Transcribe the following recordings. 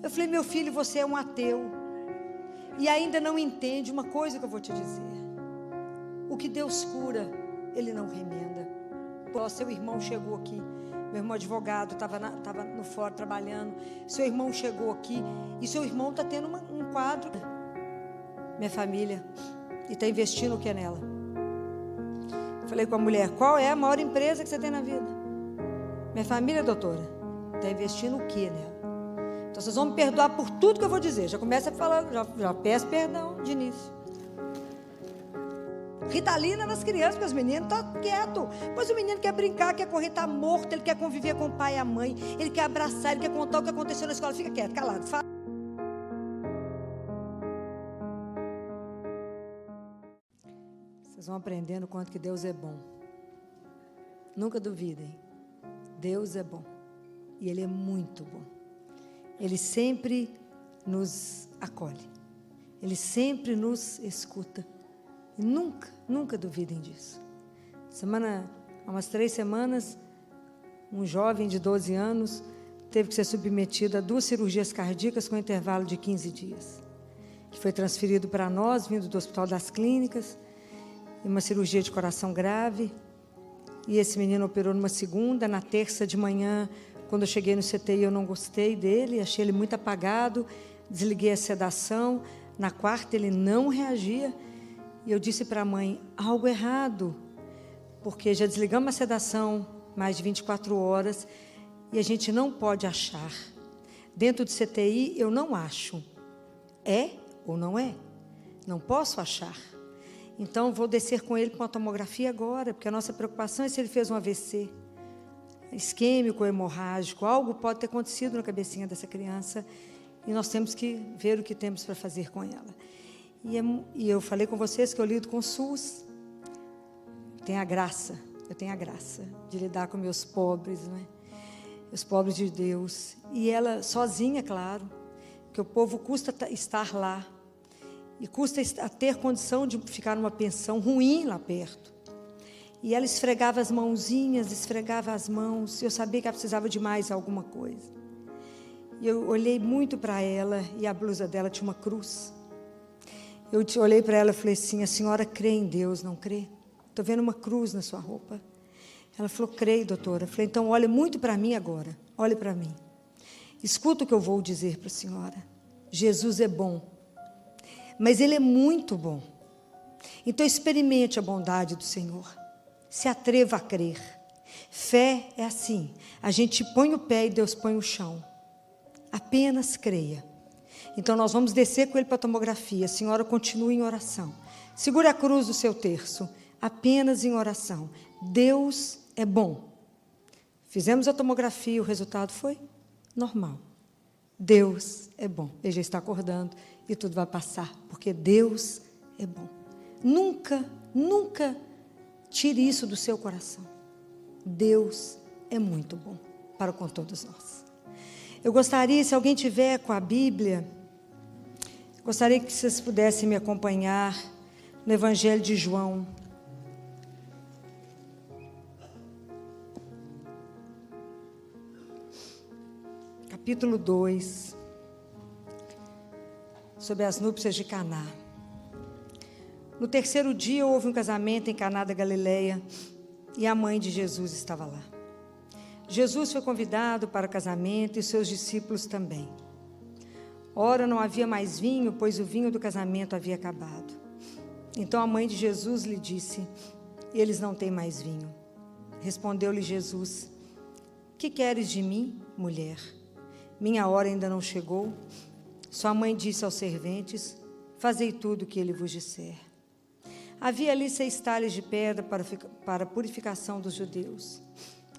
Eu falei, meu filho, você é um ateu e ainda não entende uma coisa que eu vou te dizer. O que Deus cura, Ele não remenda. Seu irmão chegou aqui, meu irmão advogado, estava no fora trabalhando. Seu irmão chegou aqui e seu irmão está tendo um quadro. Minha família, e está investindo o que nela? Falei com a mulher, qual é a maior empresa que você tem na vida? Minha família, doutora, está investindo o que nela? Então vocês vão me perdoar por tudo que eu vou dizer. Já começa a falar, já peço perdão de início. Ritalina nas crianças, porque os meninos estão quietos. Pois o menino quer brincar, quer correr, está morto, ele quer conviver com o pai e a mãe, ele quer abraçar, ele quer contar o que aconteceu na escola. Fica quieto, calado, fala. Vocês vão aprendendo o quanto que Deus é bom. Nunca duvidem. Deus é bom. E Ele é muito bom. Ele sempre nos acolhe. Ele sempre nos escuta. E nunca duvidem disso. Há umas 3 semanas, um jovem de 12 anos teve que ser submetido a 2 cirurgias cardíacas com intervalo de 15 dias. Que foi transferido para nós, vindo do Hospital das Clínicas, e uma cirurgia de coração grave. E esse menino operou numa segunda, na terça de manhã, quando eu cheguei no CTI, eu não gostei dele, achei ele muito apagado, desliguei a sedação. Na quarta, ele não reagia. E eu disse para a mãe, algo errado, porque já desligamos a sedação mais de 24 horas e a gente não pode achar. Dentro do CTI, eu não acho. É ou não é? Não posso achar. Então, vou descer com ele para uma tomografia agora, porque a nossa preocupação é se ele fez um AVC, isquêmico, hemorrágico, algo pode ter acontecido na cabecinha dessa criança e nós temos que ver o que temos para fazer com ela. E eu falei com vocês que eu lido com o SUS. Eu tenho a graça de lidar com meus pobres, não é? Os pobres de Deus. E ela sozinha, claro, que o povo custa estar lá. E custa a ter condição de ficar numa pensão ruim lá perto. E ela esfregava as mãozinhas, esfregava as mãos. Eu sabia que ela precisava de mais alguma coisa. E eu olhei muito para ela e a blusa dela tinha uma cruz. Eu olhei para ela e falei assim, a senhora crê em Deus, não crê? Estou vendo uma cruz na sua roupa. Ela falou, creio, doutora. Eu falei, então olhe muito para mim agora. Olhe para mim. Escuta o que eu vou dizer para a senhora. Jesus é bom. Mas Ele é muito bom. Então experimente a bondade do Senhor. Se atreva a crer. Fé é assim. A gente põe o pé e Deus põe o chão. Apenas creia. Então nós vamos descer com ele para a tomografia. A senhora continue em oração. Segure a cruz do seu terço. Apenas em oração. Deus é bom. Fizemos a tomografia, o resultado foi normal. Deus é bom. Ele já está acordando e tudo vai passar, porque Deus é bom. Nunca tire isso do seu coração. Deus é muito bom para com todos nós. Eu gostaria, se alguém tiver com a Bíblia, gostaria que vocês pudessem me acompanhar no Evangelho de João. Capítulo 2, sobre as núpcias de Caná. No terceiro dia houve um casamento em Caná da Galileia e a mãe de Jesus estava lá. Jesus foi convidado para o casamento e seus discípulos também. Ora, não havia mais vinho, pois o vinho do casamento havia acabado. Então a mãe de Jesus lhe disse, eles não têm mais vinho. Respondeu-lhe Jesus, que queres de mim, mulher? Minha hora ainda não chegou. Sua mãe disse aos serventes, fazei tudo o que ele vos disser. Havia ali 6 talhas de pedra para a purificação dos judeus,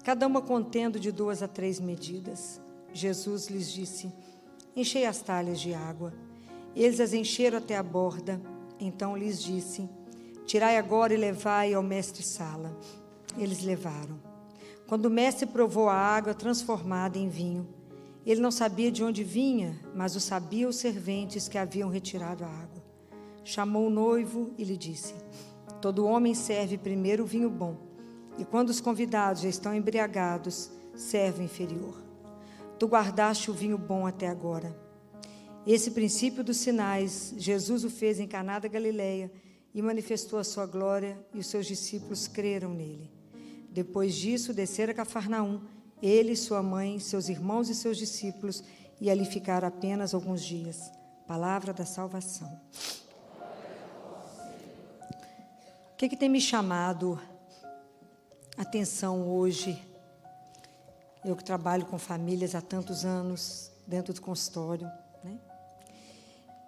cada uma contendo de 2 a 3 medidas. Jesus lhes disse, enchei as talhas de água. Eles as encheram até a borda. Então lhes disse, tirai agora e levai ao mestre-sala. Eles levaram. Quando o mestre provou a água transformada em vinho, ele não sabia de onde vinha, mas o sabiam os serventes que haviam retirado a água. Chamou o noivo e lhe disse, todo homem serve primeiro o vinho bom, e quando os convidados já estão embriagados, serve o inferior. Tu guardaste o vinho bom até agora. Esse princípio dos sinais, Jesus o fez em Caná da Galileia e manifestou a sua glória, e os seus discípulos creram nele. Depois disso, desceram a Cafarnaum, ele, sua mãe, seus irmãos e seus discípulos, e ali ficaram apenas alguns dias. Palavra da salvação. O que tem me chamado a atenção hoje? Eu que trabalho com famílias há tantos anos, dentro do consultório, né?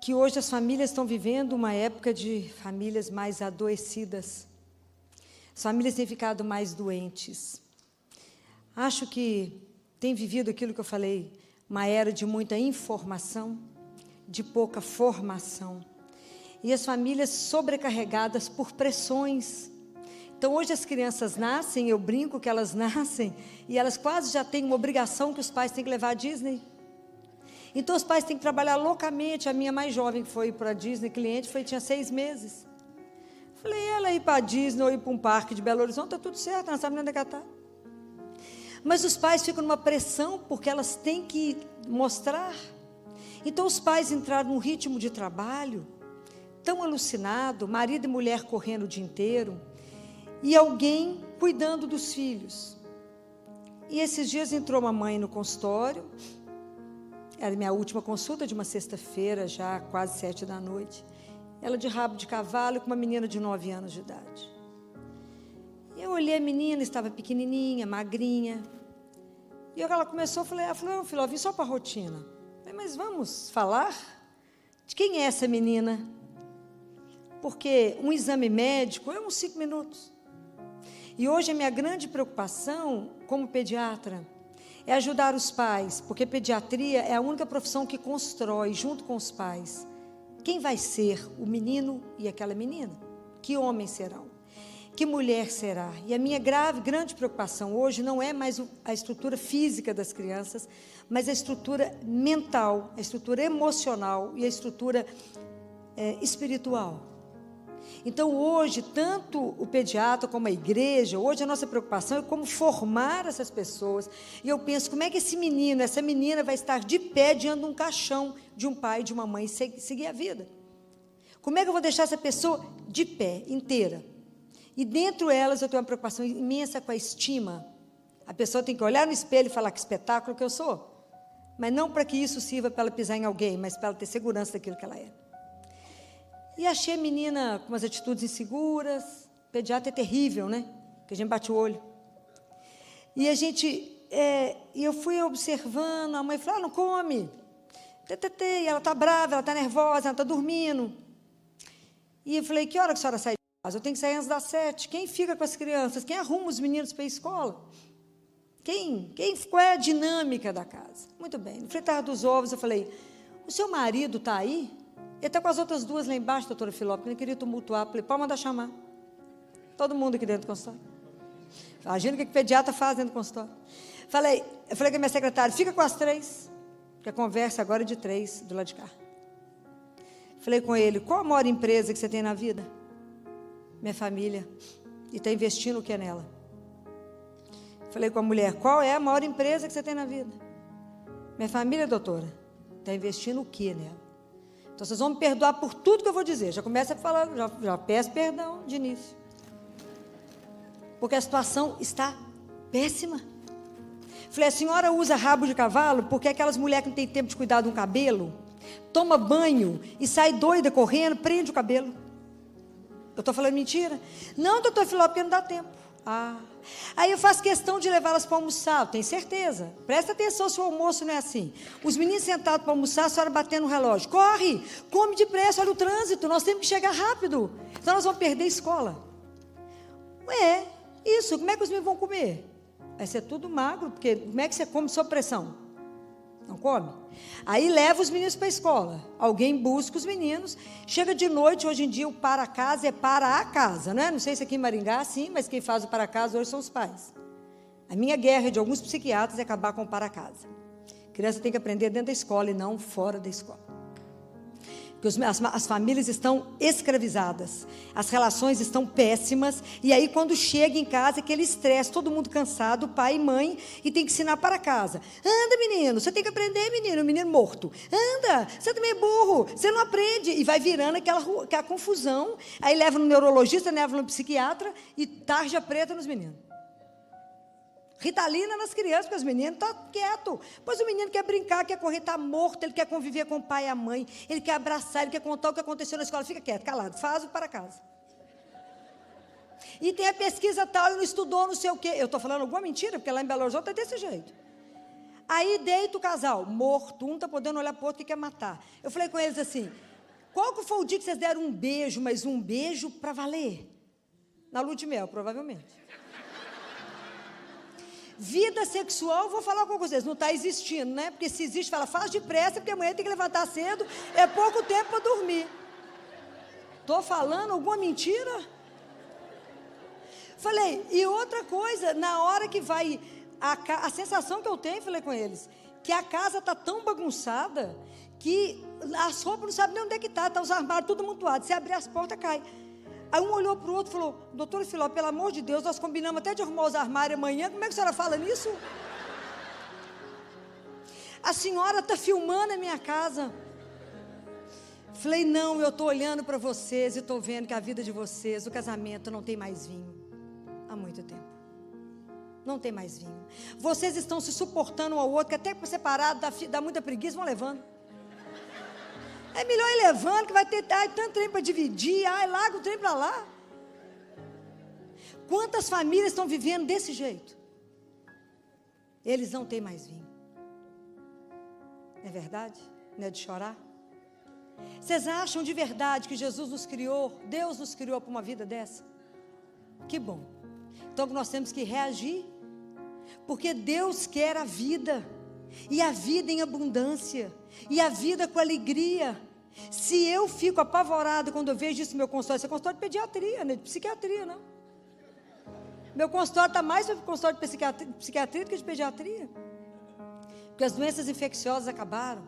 Que hoje as famílias estão vivendo uma época de famílias mais adoecidas. As famílias têm ficado mais doentes. Acho que tem vivido aquilo que eu falei, uma era de muita informação, de pouca formação. E as famílias sobrecarregadas por pressões. Então, hoje as crianças nascem, eu brinco que elas nascem, e elas quase já têm uma obrigação que os pais têm que levar à Disney. Então, os pais têm que trabalhar loucamente. A minha mais jovem, que foi para a Disney, cliente, tinha 6 meses. Falei, ela ir para a Disney ou ir para um parque de Belo Horizonte, está tudo certo, ela não sabe nem onde é que ela está. Mas os pais ficam numa pressão, porque elas têm que mostrar. Então, os pais entraram num ritmo de trabalho, tão alucinado, marido e mulher correndo o dia inteiro, e alguém cuidando dos filhos. E esses dias entrou uma mãe no consultório, era minha última consulta de uma sexta-feira, já quase 7 da noite, ela de rabo de cavalo com uma menina de 9 anos de idade. Eu olhei a menina, estava pequenininha, magrinha, e ela começou, ela falou, filho, eu vim só para a rotina. Eu falei, mas vamos falar de quem é essa menina? Porque um exame médico é uns 5 minutos. E hoje a minha grande preocupação, como pediatra, é ajudar os pais, porque pediatria é a única profissão que constrói, junto com os pais, quem vai ser o menino e aquela menina? Que homens serão? Que mulher será? E a minha grande preocupação hoje não é mais a estrutura física das crianças, mas a estrutura mental, a estrutura emocional e a estrutura espiritual. Então, hoje, tanto o pediatra como a igreja, hoje a nossa preocupação é como formar essas pessoas. E eu penso, como é que esse menino, essa menina vai estar de pé diante de um caixão de um pai e de uma mãe e seguir a vida? Como é que eu vou deixar essa pessoa de pé, inteira? E dentro delas eu tenho uma preocupação imensa com a estima. A pessoa tem que olhar no espelho e falar que espetáculo que eu sou. Mas não para que isso sirva para ela pisar em alguém, mas para ela ter segurança daquilo que ela é. E achei a menina com umas atitudes inseguras. O pediatra é terrível, né? Porque a gente bate o olho. E eu fui observando, a mãe falou, não come. E ela está brava, ela está nervosa, ela está dormindo. E eu falei, que hora que a senhora sai de casa? Eu tenho que sair antes das 7. Quem fica com as crianças? Quem arruma os meninos para ir à escola? Qual é a dinâmica da casa? Muito bem. No fritar dos ovos, eu falei, o seu marido está aí? Ele está com as outras 2 lá embaixo, doutora Filó, porque ele queria tumultuar. Falei, pode mandar chamar. Todo mundo aqui dentro do consultório. Imagina o que o pediatra faz dentro do consultório. Eu falei com a minha secretária, fica com as 3, porque a conversa agora é de 3, do lado de cá. Falei com ele, qual a maior empresa que você tem na vida? Minha família. E está investindo o que é nela? Falei com a mulher, qual é a maior empresa que você tem na vida? Minha família, doutora. Está investindo o que nela? Então, vocês vão me perdoar por tudo que eu vou dizer. Já começa a falar, já peço perdão de início. Porque a situação está péssima. Falei, a senhora usa rabo de cavalo porque aquelas mulheres que não têm tempo de cuidar de um cabelo, toma banho e sai doida correndo, prende o cabelo. Eu estou falando mentira? Não, doutor Filó, porque não dá tempo. Aí eu faço questão de levá-las para almoçar, tenho certeza. Presta atenção se o almoço não é assim. Os meninos sentados para almoçar, a senhora batendo no relógio. Corre, come depressa, olha o trânsito, nós temos que chegar rápido. Senão nós vamos perder a escola. Isso, como é que os meninos vão comer? Vai ser tudo magro, porque como é que você come sob pressão? Não come? Aí leva os meninos para a escola. Alguém busca os meninos. Chega de noite, hoje em dia o para casa é para a casa, não é? Não sei se aqui em Maringá, sim, mas quem faz o para casa hoje são os pais. A minha guerra de alguns psiquiatras é acabar com o para casa. A criança tem que aprender dentro da escola e não fora da escola. Porque as famílias estão escravizadas, as relações estão péssimas, e aí quando chega em casa, aquele estresse, todo mundo cansado, pai e mãe, e tem que ensinar para casa. Anda, menino, você tem que aprender, menino, menino morto. Anda, você também é burro, você não aprende. E vai virando aquela confusão, aí leva no neurologista, leva no psiquiatra, e tarja preta nos meninos. Ritalina nas crianças, porque os meninos estão quietos. Pois o menino quer brincar, quer correr, está morto, ele quer conviver com o pai e a mãe, ele quer abraçar, ele quer contar o que aconteceu na escola. Fica quieto, calado, faz o para casa. E tem a pesquisa tal, ele não estudou, não sei o quê. Eu estou falando alguma mentira, porque lá em Belo Horizonte é desse jeito. Aí deita o casal, morto, um está podendo olhar para o outro que quer matar. Eu falei com eles assim, qual que foi o dia que vocês deram um beijo, mas um beijo para valer? Na lua de mel, provavelmente. Vida sexual, vou falar com vocês, não está existindo, né? Porque se existe, faz depressa, porque amanhã tem que levantar cedo, é pouco tempo para dormir. Estou falando alguma mentira? Falei, e outra coisa, na hora que vai, a sensação que eu tenho, falei com eles, que a casa está tão bagunçada, que as roupas não sabem nem onde é que está os armários tudo amontoado, se abrir as portas, cai. Aí um olhou para o outro e falou, doutora Filó, pelo amor de Deus, nós combinamos até de arrumar os armários amanhã, como é que a senhora fala nisso? A senhora está filmando a minha casa. Falei, não, eu estou olhando para vocês e estou vendo que a vida de vocês, o casamento não tem mais vinho. Há muito tempo. Não tem mais vinho. Vocês estão se suportando um ao outro, que até para separado dá muita preguiça, vão levando. É melhor ir levando, que vai ter tanto trem para dividir, larga o trem para lá. Quantas famílias estão vivendo desse jeito? Eles não têm mais vinho. Não é verdade? Não é de chorar? Vocês acham de verdade que Jesus nos criou, Deus nos criou para uma vida dessa? Que bom. Então nós temos que reagir, porque Deus quer a vida, e a vida em abundância, e a vida com alegria. Se eu fico apavorada quando eu vejo isso no meu consultório, isso é consultório de pediatria, não é de psiquiatria, não. Meu consultório está mais sobre consultório de psiquiatria do que de pediatria. Porque as doenças infecciosas acabaram.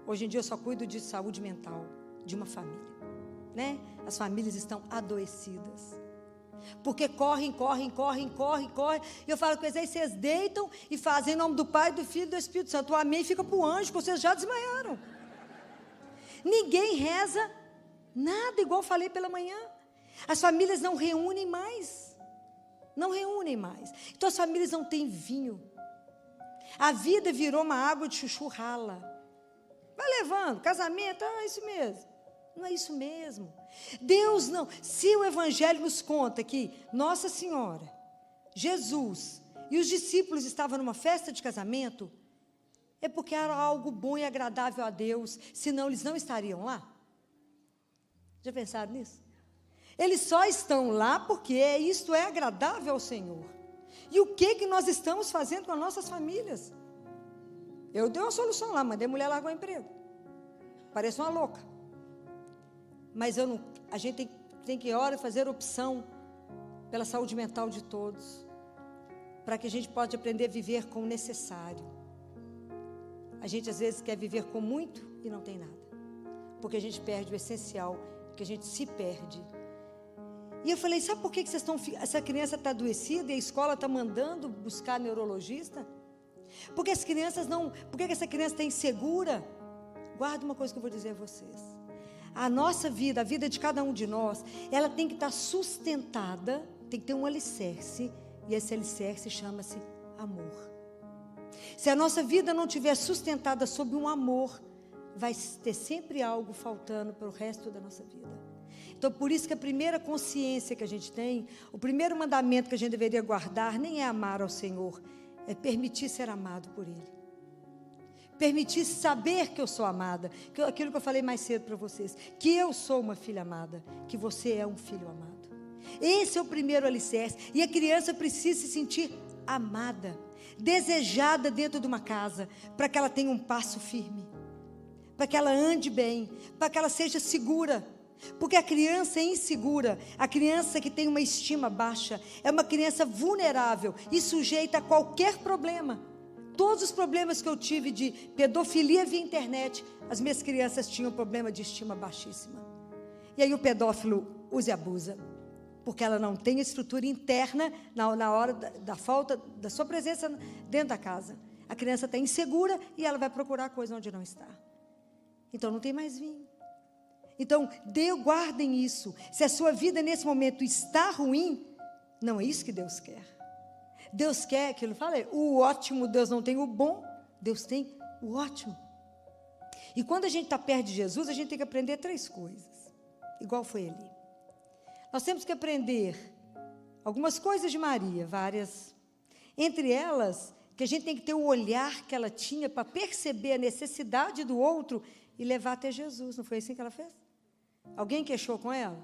Hoje em dia eu só cuido de saúde mental de uma família, né? As famílias estão adoecidas. Porque correm. E eu falo com eles, aí vocês deitam e fazem em nome do Pai, do Filho e do Espírito Santo. O amém fica para o anjo, porque vocês já desmaiaram. Ninguém reza nada, igual eu falei pela manhã. As famílias não reúnem mais. Não reúnem mais. Então as famílias não têm vinho. A vida virou uma água de chuchu rala. Vai levando, casamento, isso mesmo. Não é isso mesmo. Deus não. Se o Evangelho nos conta que Nossa Senhora, Jesus e os discípulos estavam numa festa de casamento, é porque era algo bom e agradável a Deus, senão eles não estariam lá. Já pensaram nisso? Eles só estão lá porque isto é agradável ao Senhor. E o que nós estamos fazendo com as nossas famílias? Eu dei uma solução lá, mandei a mulher largar o emprego. Parece uma louca. Mas a gente tem que orar e fazer opção pela saúde mental de todos, para que a gente possa aprender a viver com o necessário. A gente às vezes quer viver com muito e não tem nada, porque a gente perde o essencial, que a gente se perde. E eu falei, sabe por que vocês estão, essa criança está adoecida e a escola está mandando buscar neurologista? Porque as crianças não, por que essa criança está insegura? Guarda uma coisa que eu vou dizer a vocês. A nossa vida, a vida de cada um de nós, ela tem que estar sustentada, tem que ter um alicerce, e esse alicerce chama-se amor. Se a nossa vida não estiver sustentada sob um amor, vai ter sempre algo faltando para o resto da nossa vida. Então, por isso que a primeira consciência que a gente tem, o primeiro mandamento que a gente deveria guardar, nem é amar ao Senhor, é permitir ser amado por Ele. Permitir saber que eu sou amada, aquilo que eu falei mais cedo para vocês, que eu sou uma filha amada, que você é um filho amado. Esse é o primeiro alicerce, e a criança precisa se sentir amada, desejada dentro de uma casa, para que ela tenha um passo firme, para que ela ande bem, para que ela seja segura. Porque a criança é insegura, a criança que tem uma estima baixa, é uma criança vulnerável e sujeita a qualquer problema. Todos os problemas que eu tive de pedofilia via internet, as minhas crianças tinham problema de estima baixíssima. E aí o pedófilo usa e abusa, porque ela não tem estrutura interna na hora da falta da sua presença dentro da casa. A criança está insegura e ela vai procurar coisa onde não está. Então não tem mais vinho. Então, guardem isso. Se a sua vida nesse momento está ruim, não é isso que Deus quer. Deus quer, que eu falei, o ótimo. Deus não tem o bom, Deus tem o ótimo. E quando a gente está perto de Jesus, a gente tem que aprender 3 coisas, igual foi Eli. Nós temos que aprender algumas coisas de Maria, várias. Entre elas, que a gente tem que ter o olhar que ela tinha para perceber a necessidade do outro e levar até Jesus. Não foi assim que ela fez? Alguém queixou com ela?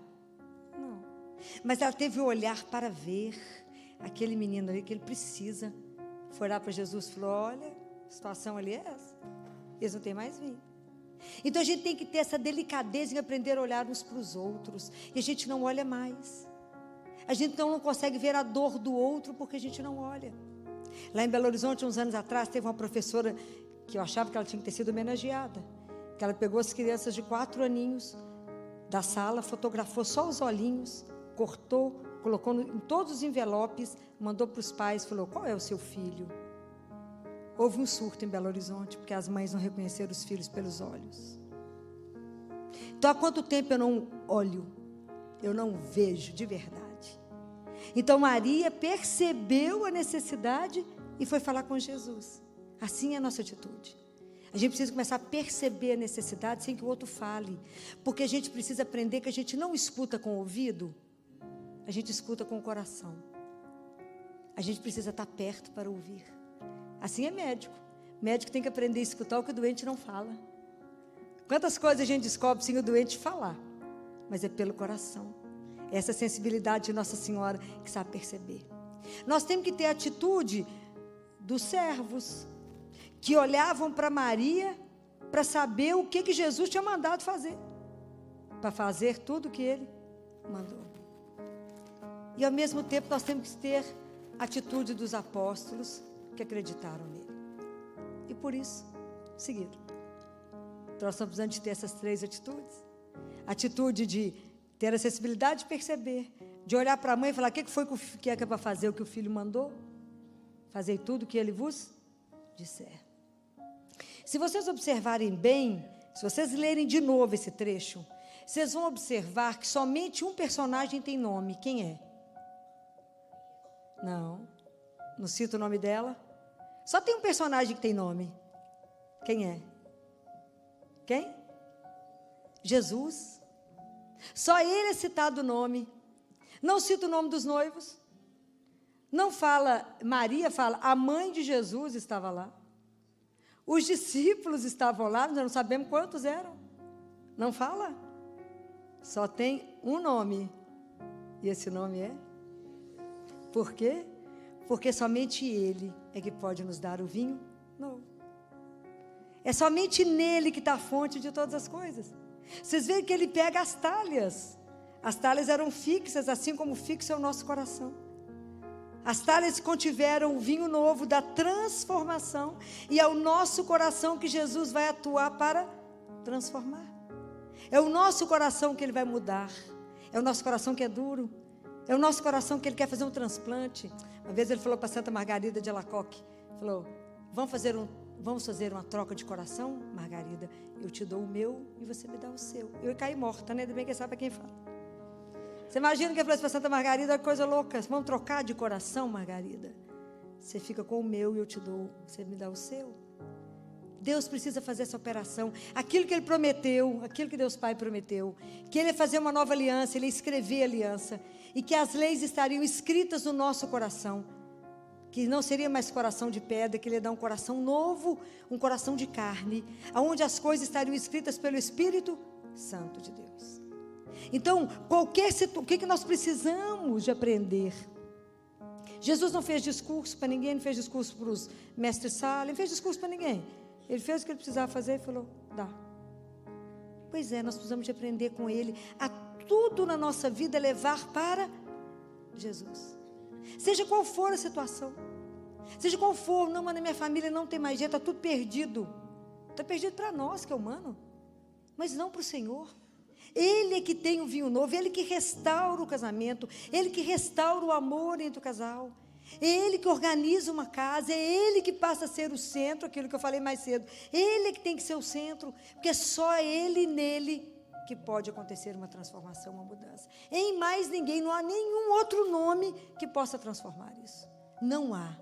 Não. Mas ela teve o olhar para ver aquele menino ali que ele precisa. Foi lá para Jesus e falou: olha, a situação ali é essa. Eles não têm mais vinho. Então a gente tem que ter essa delicadeza em aprender a olhar uns para os outros. E a gente não olha mais. A gente não consegue ver a dor do outro porque a gente não olha. Lá em Belo Horizonte, uns anos atrás, teve uma professora que eu achava que ela tinha que ter sido homenageada. Que ela pegou as crianças de 4 aninhos da sala, fotografou só os olhinhos, cortou, colocou em todos os envelopes, mandou para os pais, falou: qual é o seu filho? Houve um surto em Belo Horizonte, porque as mães não reconheceram os filhos pelos olhos. Então, há quanto tempo eu não olho, eu não vejo de verdade? Então, Maria percebeu a necessidade e foi falar com Jesus. Assim é a nossa atitude. A gente precisa começar a perceber a necessidade sem que o outro fale. Porque a gente precisa aprender que a gente não escuta com o ouvido, a gente escuta com o coração. A gente precisa estar perto para ouvir. Assim é médico. Médico tem que aprender a escutar o que o doente não fala. Quantas coisas a gente descobre sem o doente falar, mas é pelo coração. Essa sensibilidade de Nossa Senhora que sabe perceber. Nós temos que ter a atitude dos servos que olhavam para Maria para saber o que Jesus tinha mandado fazer, para fazer tudo o que ele mandou. E ao mesmo tempo nós temos que ter a atitude dos apóstolos que acreditaram nele. E por isso, seguiram. Então nós estamos precisando de ter essas 3 atitudes. Atitude de ter a sensibilidade de perceber, de olhar para a mãe e falar: o que foi que é para fazer o que o filho mandou? Fazei tudo o que ele vos disser. Se vocês observarem bem, se vocês lerem de novo esse trecho, vocês vão observar que somente um personagem tem nome. Quem é? Não cito o nome dela. Só tem um personagem que tem nome. Quem é? Quem? Jesus. Só ele é citado o nome. Não cita o nome dos noivos. Não fala, Maria fala, a mãe de Jesus estava lá. Os discípulos estavam lá, nós não sabemos quantos eram. Não fala. Só tem um nome. E esse nome é? Por quê? Porque somente Ele é que pode nos dar o vinho novo. É somente nele que está a fonte de todas as coisas. Vocês veem que Ele pega as talhas. As talhas eram fixas, assim como fixo é o nosso coração. As talhas contiveram o vinho novo da transformação. E é o nosso coração que Jesus vai atuar para transformar. É o nosso coração que Ele vai mudar. É o nosso coração que é duro. É o nosso coração que Ele quer fazer um transplante. Uma vez Ele falou para Santa Margarida de Alacoque, falou: vamos fazer uma troca de coração, Margarida? Eu te dou o meu e você me dá o seu. Eu caí morta, né? Ainda bem que sabe para quem fala. Você imagina que ele falou para Santa Margarida: coisa louca, vamos trocar de coração, Margarida? Você fica com o meu e eu te dou, você me dá o seu. Deus precisa fazer essa operação. Aquilo que Ele prometeu, aquilo que Deus Pai prometeu, que Ele ia fazer uma nova aliança, Ele ia escrever a aliança, e que as leis estariam escritas no nosso coração, que não seria mais coração de pedra, que Ele ia dar um coração novo, um coração de carne, onde as coisas estariam escritas pelo Espírito Santo de Deus. Então, o que nós precisamos de aprender? Jesus não fez discurso para ninguém, não fez discurso para os mestres sala, não fez discurso para ninguém. Ele fez o que ele precisava fazer e falou: dá. Pois é, nós precisamos de aprender com Ele a tudo na nossa vida levar para Jesus. Seja qual for a situação. Seja qual for, não, mas na minha família não tem mais jeito, está tudo perdido. Está perdido para nós, que é humano, mas não para o Senhor. Ele é que tem o vinho novo, Ele que restaura o casamento, Ele que restaura o amor entre o casal. É Ele que organiza uma casa, é Ele que passa a ser o centro, aquilo que eu falei mais cedo. Ele é que tem que ser o centro, porque é só Ele nele que pode acontecer uma transformação, uma mudança. Em mais ninguém, não há nenhum outro nome que possa transformar isso. Não há.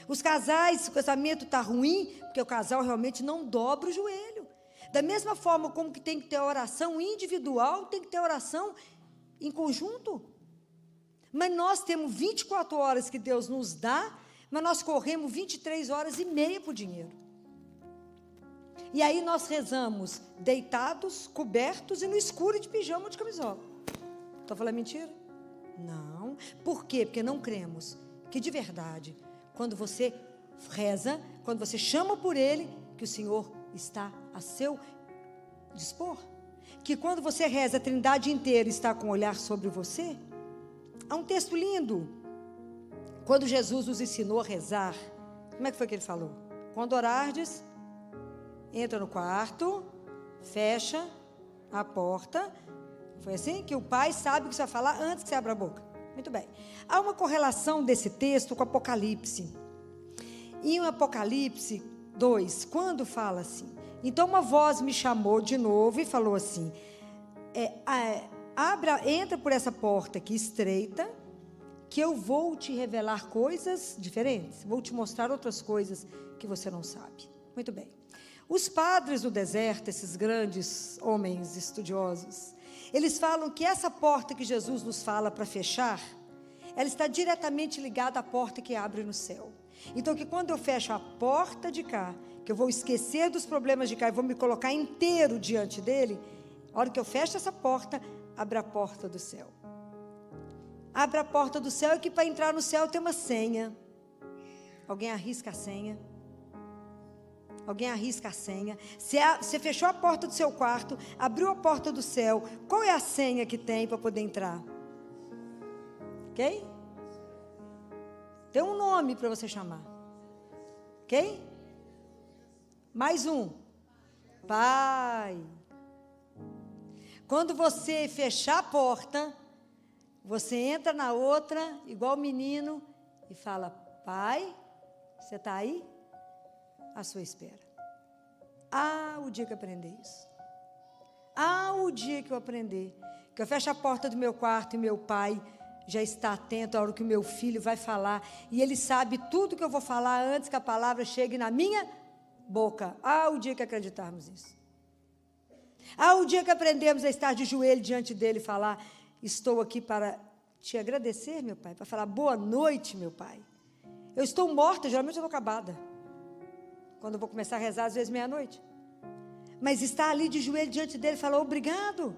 Os casais, o casamento está ruim, porque o casal realmente não dobra o joelho. Da mesma forma como que tem que ter oração individual, tem que ter oração em conjunto. Mas nós temos 24 horas que Deus nos dá, mas nós corremos 23 horas e meia por dinheiro. E aí nós rezamos deitados, cobertos e no escuro de pijama ou de camisola. Estou falando mentira? Não. Por quê? Porque não cremos que de verdade, quando você reza, quando você chama por Ele, que o Senhor está a seu dispor. Que quando você reza, a Trindade inteira está com o olhar sobre você. Há um texto lindo, quando Jesus nos ensinou a rezar. Como é que foi que Ele falou? Quando orardes, entra no quarto, fecha a porta. Foi assim que o Pai sabe o que você vai falar antes que você abra a boca. Muito bem. Há uma correlação desse texto com Apocalipse. Em Apocalipse 2, quando fala assim, então uma voz me chamou de novo e falou assim, entra por essa porta aqui estreita, que eu vou te revelar coisas diferentes, vou te mostrar outras coisas que você não sabe. Muito bem. Os padres do deserto, esses grandes homens estudiosos, eles falam que essa porta que Jesus nos fala para fechar, ela está diretamente ligada à porta que abre no céu. Então, que quando eu fecho a porta de cá, que eu vou esquecer dos problemas de cá e vou me colocar inteiro diante dele, a hora que eu fecho essa porta, abre a porta do céu. Abre a porta do céu, e que para entrar no céu tem uma senha. Alguém arrisca a senha? Alguém arrisca a senha? Você fechou a porta do seu quarto, abriu a porta do céu, qual é a senha que tem para poder entrar? Ok? Tem um nome para você chamar. Ok? Mais um. Pai. Quando você fechar a porta, você entra na outra, igual o menino, e fala, Pai, você está aí? À sua espera. O dia que eu aprender isso. O dia que eu aprender, que eu fecho a porta do meu quarto e meu pai já está atento à hora que o meu filho vai falar, e ele sabe tudo que eu vou falar antes que a palavra chegue na minha boca. O dia que acreditarmos nisso. O dia que aprendemos a estar de joelho diante dele e falar, estou aqui para te agradecer, meu pai, para falar boa noite, meu pai. Eu estou morta, geralmente eu estou acabada. Quando eu vou começar a rezar, às vezes meia-noite. Mas está ali de joelho diante dele e falar, obrigado,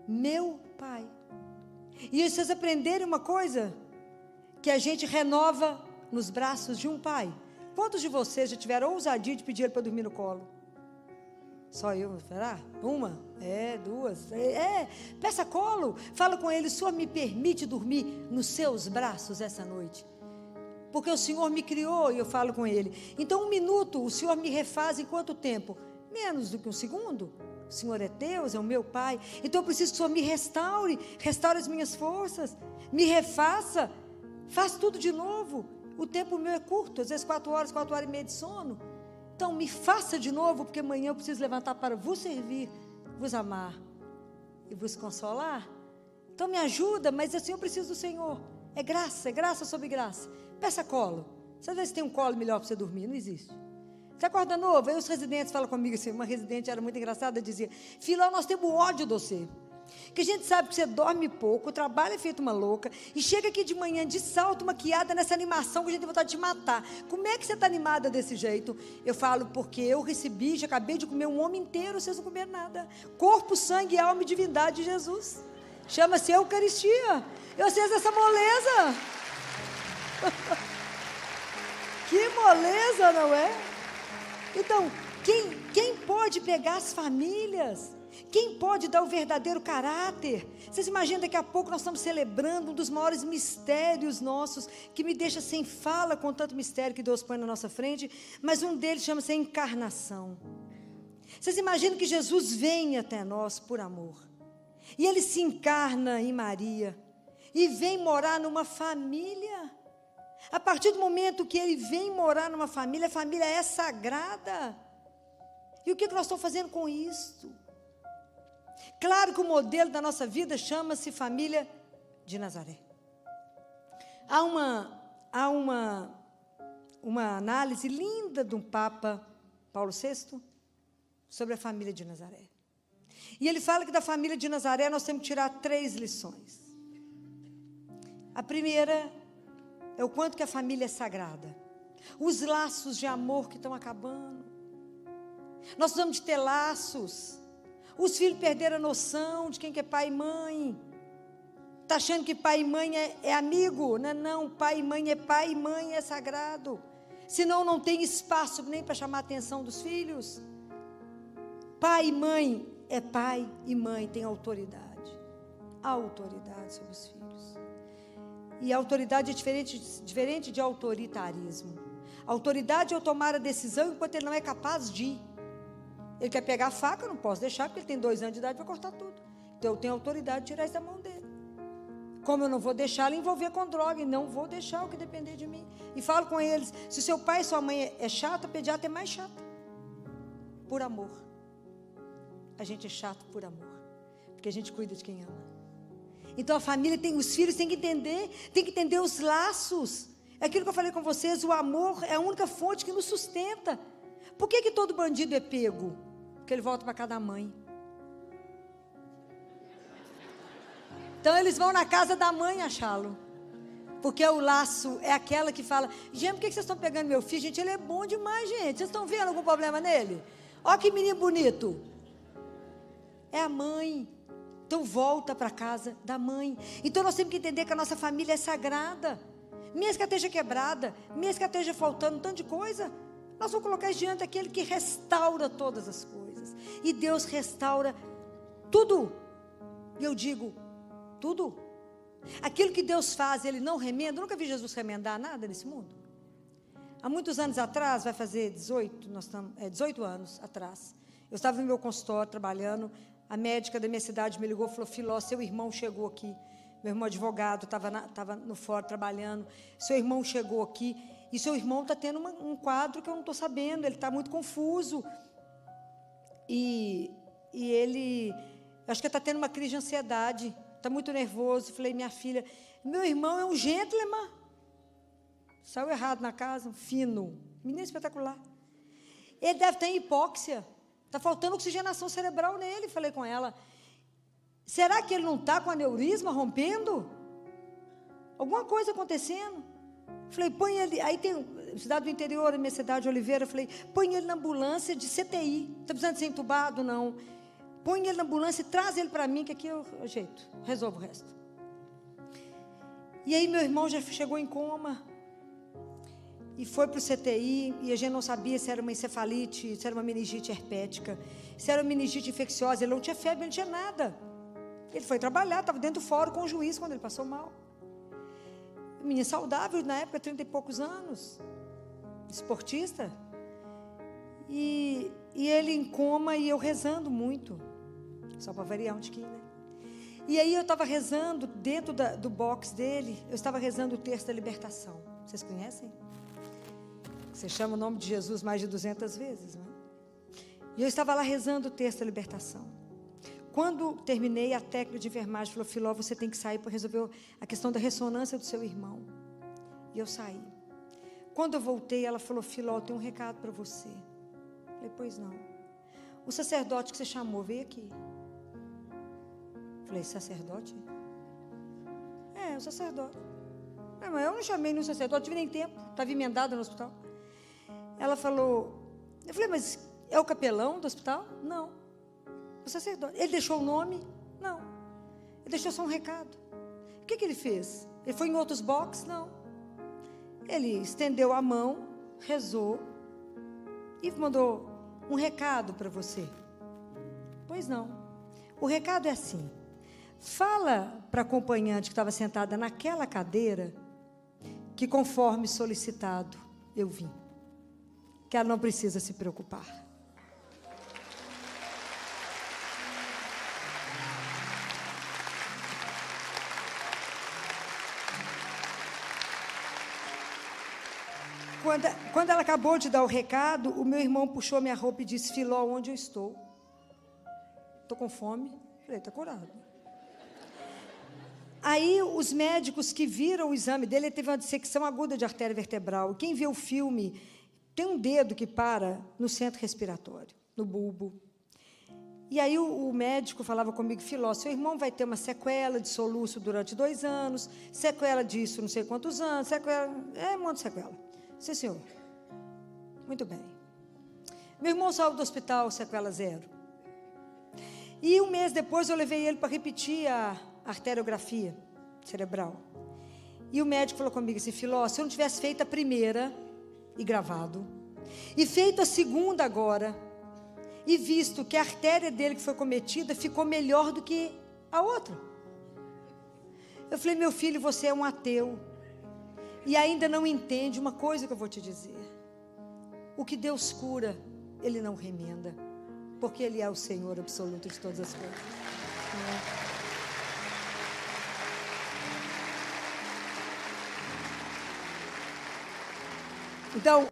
meu pai. E vocês aprenderem uma coisa, que a gente renova nos braços de um pai. Quantos de vocês já tiveram ousadia de pedir ele para dormir no colo? Só eu, será? Uma? Duas? Peça colo. Fala com ele, o Senhor me permite dormir nos seus braços essa noite? Porque o Senhor me criou, e eu falo com ele. Então 1 minuto, o Senhor me refaz em quanto tempo? Menos do que 1 segundo. O Senhor é Deus, é o meu Pai. Então eu preciso que o Senhor me restaure as minhas forças, me refaça, faz tudo de novo. O tempo meu é curto, às vezes 4 horas e meia de sono. Então me faça de novo, porque amanhã eu preciso levantar para vos servir, vos amar e vos consolar. Então me ajuda, mas assim eu preciso do Senhor. É graça sobre graça. Peça colo. Você às vezes tem um colo melhor para você dormir, não existe. Você acorda novo, aí os residentes falam comigo assim, uma residente era muito engraçada, dizia, filó, nós temos ódio de você, que a gente sabe que você dorme pouco, trabalha feito uma louca, e chega aqui de manhã de salto, maquiada, nessa animação, que a gente tem vontade de te matar. Como é que você está animada desse jeito? Eu falo, porque eu recebi, já acabei de comer um homem inteiro, vocês não comeram nada. Corpo, sangue, alma e divindade de Jesus. Chama-se Eucaristia. Eu sei essa moleza. Que moleza, não é? Então, quem pode pegar as famílias Quem pode dar o verdadeiro caráter? Vocês imaginam, daqui a pouco nós estamos celebrando um dos maiores mistérios nossos, que me deixa sem fala com tanto mistério que Deus põe na nossa frente, mas um deles chama-se encarnação. Vocês imaginam que Jesus vem até nós por amor, e Ele se encarna em Maria, e vem morar numa família. A partir do momento que Ele vem morar numa família, a família é sagrada. E o que nós estamos fazendo com isso? Claro que o modelo da nossa vida chama-se família de Nazaré. Há uma análise linda de um Papa, Paulo VI, sobre a família de Nazaré. E ele fala que da família de Nazaré nós temos que tirar 3 lições. A primeira é o quanto que a família é sagrada. Os laços de amor que estão acabando. Nós precisamos de ter laços. Os filhos perderam a noção de quem que é pai e mãe. Está achando que pai e mãe é amigo? Não, pai e mãe, é sagrado. Senão não tem espaço nem para chamar a atenção dos filhos. Pai e mãe é pai e mãe, tem autoridade. Autoridade sobre os filhos. E a autoridade é diferente de autoritarismo. A autoridade é eu tomar a decisão enquanto ele não é capaz de ir. Ele quer pegar a faca, eu não posso deixar, porque ele tem 2 anos de idade para cortar tudo. Então eu tenho autoridade de tirar isso da mão dele. Como eu não vou deixar ele envolver com droga, e não vou deixar o que depender de mim. E falo com eles, se seu pai e sua mãe é chata, a pediatra é mais chata. Por amor. A gente é chato por amor. Porque a gente cuida de quem ama. Então a família os filhos têm que entender os laços. É aquilo que eu falei com vocês, o amor é a única fonte que nos sustenta. Por que todo bandido é pego? Porque ele volta para casa da mãe. Então eles vão na casa da mãe achá-lo. Porque o laço é aquela que fala, gente, por que vocês estão pegando meu filho? Gente, ele é bom demais, gente. Vocês estão vendo algum problema nele? Olha que menino bonito. É a mãe. Então volta para a casa da mãe. Então nós temos que entender que a nossa família é sagrada. Mesmo que ela esteja quebrada, mesmo que ela esteja faltando um tanto de coisa, nós vamos colocar diante daquele que restaura todas as coisas. E Deus restaura tudo. E eu digo, tudo. Aquilo que Deus faz, Ele não remenda. Eu nunca vi Jesus remendar nada nesse mundo. Há muitos anos atrás, vai fazer 18 anos atrás, eu estava no meu consultório trabalhando, a médica da minha cidade me ligou e falou, Filó, seu irmão chegou aqui. Meu irmão advogado, estava no fórum trabalhando, seu irmão chegou aqui, e seu irmão está tendo um quadro que eu não estou sabendo, ele está muito confuso, e ele, acho que está tendo uma crise de ansiedade, está muito nervoso. Falei, minha filha, meu irmão é um gentleman, saiu errado na casa, fino, menino espetacular, ele deve ter hipóxia, está faltando oxigenação cerebral nele. Falei com ela, será que ele não está com aneurisma rompendo? Alguma coisa acontecendo? Falei, põe ele, aí tem cidade do interior, a minha cidade, Oliveira, falei, põe ele na ambulância de CTI, está precisando de ser entubado? Não. Põe ele na ambulância e traz ele para mim, que aqui eu ajeito, resolvo o resto. E aí meu irmão já chegou em coma, e foi para o CTI, e a gente não sabia se era uma encefalite, se era uma meningite herpética, se era uma meningite infecciosa. Ele não tinha febre, não tinha nada. Ele foi trabalhar, estava dentro do fórum com o juiz quando ele passou mal. Menina saudável, na época, 30 e poucos anos, esportista. E ele em coma e eu rezando muito, só para variar um tiquinho, né? E aí eu estava rezando, dentro do box dele, eu estava rezando o terço da libertação. Vocês conhecem? Você chama o nome de Jesus mais de 200 vezes, não é? E eu estava lá rezando o terço da libertação. Quando terminei, a técnica de enfermagem falou, Filó, você tem que sair para resolver a questão da ressonância do seu irmão. E eu saí. Quando eu voltei, ela falou, Filó, eu tenho um recado para você. Eu falei, pois não. O sacerdote que você chamou veio aqui. Eu falei, sacerdote? É, o sacerdote. Mas eu não chamei nenhum sacerdote, tive nem tempo, estava emendada no hospital. Ela falou, eu falei, mas é o capelão do hospital? Não. O sacerdote. Ele deixou o nome? Não. Ele deixou só um recado. O que ele fez? Ele foi em outros boxes? Não. Ele estendeu a mão, rezou e mandou um recado para você. Pois não. O recado é assim: fala para a acompanhante que estava sentada naquela cadeira que, conforme solicitado, eu vim. Que ela não precisa se preocupar. Quando ela acabou de dar o recado, o meu irmão puxou minha roupa e disse: Filó, onde eu estou? Estou com fome. Falei: está curado. Aí os médicos que viram o exame dele, ele teve uma dissecção aguda de artéria vertebral. Quem vê o filme, tem um dedo que para no centro respiratório, no bulbo. E aí o médico falava comigo: Filó, seu irmão vai ter uma sequela de soluço durante 2 anos, sequela disso não sei quantos anos, sequela... um monte de sequela. Sim, senhor. Muito bem. Meu irmão saiu do hospital, sequela 0. E 1 mês depois eu levei ele para repetir a arteriografia cerebral. E o médico falou comigo assim: Filó, se eu não tivesse feito a primeira e gravado, e feito a segunda agora, e visto que a artéria dele que foi cometida ficou melhor do que a outra. Eu falei: meu filho, você é um ateu e ainda não entende uma coisa que eu vou te dizer. O que Deus cura, Ele não remenda, porque Ele é o Senhor absoluto de todas as coisas. Então,